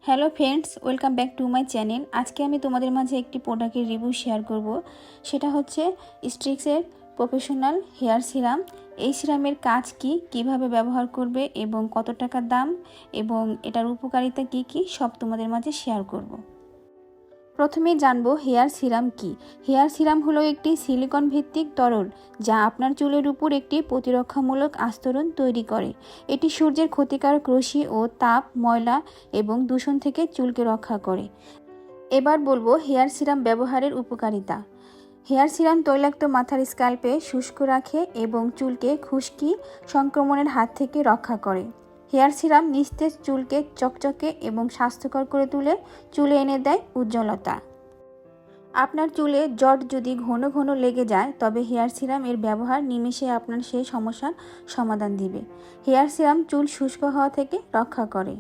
Hello friends, welcome back to my channel. আজকে আমি তোমাদের মাঝে একটি প্রোডাক্টের রিভিউ শেয়ার করব। সেটা হচ্ছে স্ট্রিক্সের প্রফেশনাল হেয়ার সিরাম। এই সিরামের কাজ কি, কিভাবে ব্যবহার করবে এবং কত টাকার দাম এবং এটার উপকারিতা কি কি সব তোমাদের মাঝে শেয়ার করব। প্রথমেই জানবো হেয়ার সিরাম কি। হেয়ার সিরাম হলো একটি সিলিকন ভিত্তিক তরল যা আপনার চুলের উপর একটি প্রতিরক্ষামূলক আস্তরণ তৈরি করে। এটি সূর্যের ক্ষতিকারক রশ্মি ও তাপ, ময়লা এবং দূষণ থেকে চুলকে রক্ষা করে। এবার বলবো হেয়ার সিরাম ব্যবহারের উপকারিতা। হেয়ার সিরাম তৈলাক্ত মাথার স্ক্যাল্পে শুষ্ক রাখে এবং চুলকে খুশকি সংক্রমণের হাত থেকে রক্ষা করে। হেয়ার সিরাম নিস্তেজ চুলকে চকচকে এবং স্বাস্থ্যকর করে তুলে, চুলে এনে দেয় উজ্জ্বলতা। আপনার চুলে জট যদি ঘন ঘন লেগে যায় তবে হেয়ার সিরাম এর ব্যবহার নিমেষে আপনার সেই সমস্যার সমাধান দিবে। হেয়ার সিরাম চুল শুষ্ক হওয়া থেকে রক্ষা করে।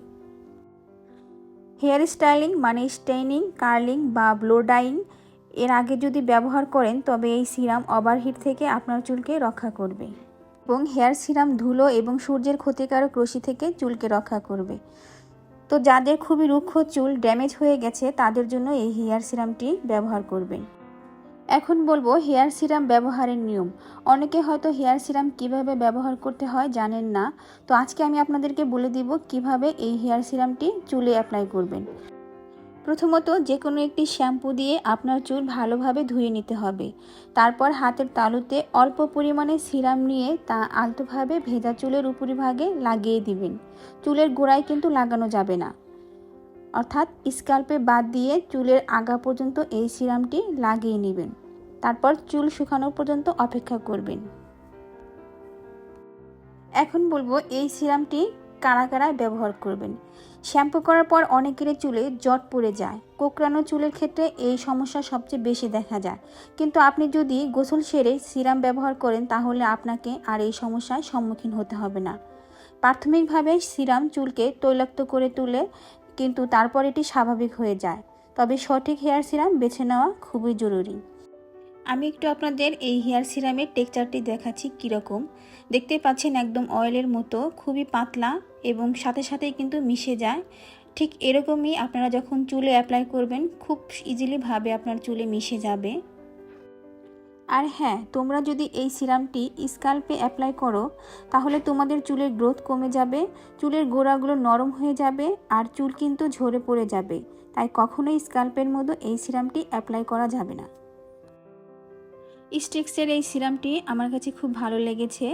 হেয়ার স্টাইলিং মানে স্ট্রেইনিং, কার্লিং বা ব্লো ডাইং এর আগে যদি ব্যবহার করেন তবে এই সিরাম ওভারহিট থেকে আপনার চুলকে রক্ষা করবে এবং হেয়ার সিরাম ধুলো এবং সূর্যের ক্ষতিকারক রশ্মি থেকে চুলকে রক্ষা করবে। তো যাদের খুবই রুক্ষ চুল, ড্যামেজ হয়ে গেছে, তাদের জন্য এই হেয়ার সিরামটি ব্যবহার করবেন। এখন বলবো হেয়ার সিরাম ব্যবহারের নিয়ম। অনেকে হয়তো হেয়ার সিরাম কিভাবে ব্যবহার করতে হয় জানেন না, তো আজকে আমি আপনাদেরকে বলে দিব কিভাবে এই হেয়ার সিরামটি চুলে অ্যাপ্লাই করবেন। প্রথমত যে কোনো একটি শ্যাম্পু দিয়ে আপনার চুল ভালোভাবে ধুয়ে নিতে হবে। তারপর হাতের তালুতে অল্প পরিমাণে সিরাম নিয়ে তা আলতোভাবে ভেজা চুলের উপরিভাগে লাগিয়ে দিবেন। চুলের গোড়ায় কিন্তু লাগানো যাবে না, অর্থাৎ স্ক্যাল্পে বাদ দিয়ে চুলের আগা পর্যন্ত এই সিরামটি লাগিয়ে নেবেন। তারপর চুল শুকানো পর্যন্ত অপেক্ষা করবেন। এখন বলবো এই সিরামটি কারা কারা ব্যবহার করবেন। শ্যাম্পু করার পর অনেকেরই চুলে জট পড়ে যায়। কোঁকড়ানো চুলের ক্ষেত্রে এই সমস্যা সবচেয়ে বেশি দেখা যায়, কিন্তু আপনি যদি গোসল সেরে সিরাম ব্যবহার করেন তাহলে আপনাকে আর এই সমস্যার সম্মুখীন হতে হবে না। প্রাথমিকভাবে সিরাম চুলকে তৈলাক্ত করে তুলে, কিন্তু তারপর এটি স্বাভাবিক হয়ে যায়। তবে সঠিক হেয়ার সিরাম বেছে নেওয়া খুবই জরুরি। আমি একটু আপনাদের এই হেয়ার সিরামের টেক্সচারটি দেখাচ্ছি কীরকম। দেখতে পাচ্ছেন একদম অয়েলের মতো, খুবই পাতলা এবং সাথে সাথেই কিন্তু মিশে যায়। ঠিক এরকমই আপনারা যখন চুলে অ্যাপ্লাই করবেন খুব ইজিলিভাবে আপনার চুলে মিশে যাবে। আর হ্যাঁ, তোমরা যদি এই সিরামটি স্ক্যাল্পে অ্যাপ্লাই করো তাহলে তোমাদের চুলের গ্রোথ কমে যাবে, চুলের গোড়াগুলো নরম হয়ে যাবে আর চুল কিন্তু ঝরে পড়ে যাবে। তাই কখনোই স্ক্যাল্পের মধ্যে এই সিরামটি অ্যাপ্লাই করা যাবে না। স্ট্রিক্সের এই সিরামটি আমার কাছে খুব ভালো লেগেছে।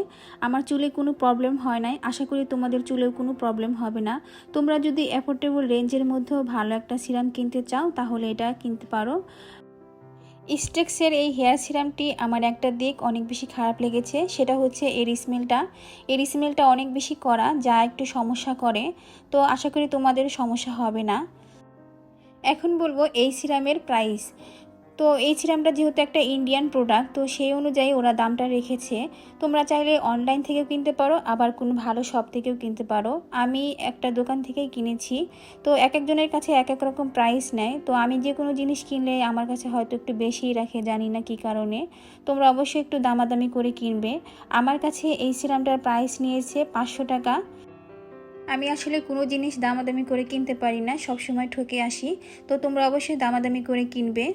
আমার চুলে কোনো প্রবলেম হয় নাই, আশা করি তোমাদের চুলেও কোনো প্রবলেম হবে না। তোমরা যদি অ্যাফোর্ডেবল রেঞ্জের মধ্যেও ভালো একটা সিরাম কিনতে চাও তাহলে এটা কিনতে পারো। স্ট্রিক্সের এই হেয়ার সিরামটি আমার একটা দিক অনেক বেশি খারাপ লেগেছে, সেটা হচ্ছে এর স্মেলটা অনেক বেশি কড়া, যা একটু সমস্যা করে। তো আশা করি তোমাদের সমস্যা হবে না। এখন বলবো এই সিরামের প্রাইস। তো এই সিরামটা যেহেতু একটা ইন্ডিয়ান প্রোডাক্ট, তো সেই অনুযায়ী ওরা দামটা রেখেছে। তোমরা চাইলে অনলাইন থেকেও কিনতে পারো, আবার কোনো ভালো শপ থেকেও কিনতে পারো। আমি একটা দোকান থেকেই কিনেছি। তো এক একজনের কাছে এক এক রকম প্রাইস নেয়। তো আমি যে কোনো জিনিস কিনলে আমার কাছে হয়তো একটু বেশিই রাখে, জানি না কী কারণে। তোমরা অবশ্যই একটু দামাদামি করে কিনবে। আমার কাছে এই সিরামটার প্রাইস নিয়েছে 500 টাকা। আমি আসলে কোনো জিনিস দামাদামি করে কিনতে পারি না, সবসময় ঠকে আসি। তো তোমরা অবশ্যই দামাদামি করে কিনবে।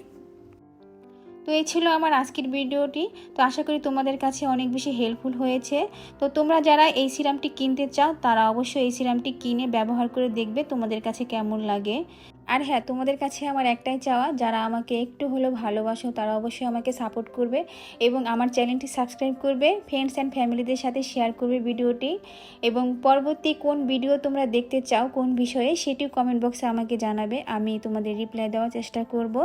তো এই ছিল আমার আজকের ভিডিওটি। তো আশা করি তোমাদের কাছে অনেক বেশি হেল্পফুল হয়েছে। তো তোমরা যারা এই সিরামটি কিনতে চাও তারা অবশ্যই এই সিরামটি কিনে ব্যবহার করে দেখবে তোমাদের কাছে কেমন লাগে। আর হ্যাঁ, তোমাদের কাছে আমার একটাই চাওয়া, যারা আমাকে একটু হলেও ভালোবাসো তারা অবশ্যই আমাকে সাপোর্ট করবে এবং আমার চ্যানেলটি সাবস্ক্রাইব করবে, ফ্রেন্ডস অ্যান্ড ফ্যামিলিদের সাথে শেয়ার করবে ভিডিওটি। এবং পরবর্তী কোন ভিডিও তোমরা দেখতে চাও, কোন বিষয়ে, সেটিও কমেন্ট বক্সে আমাকে জানাবে। আমি তোমাদের রিপ্লাই দেওয়ার চেষ্টা করব।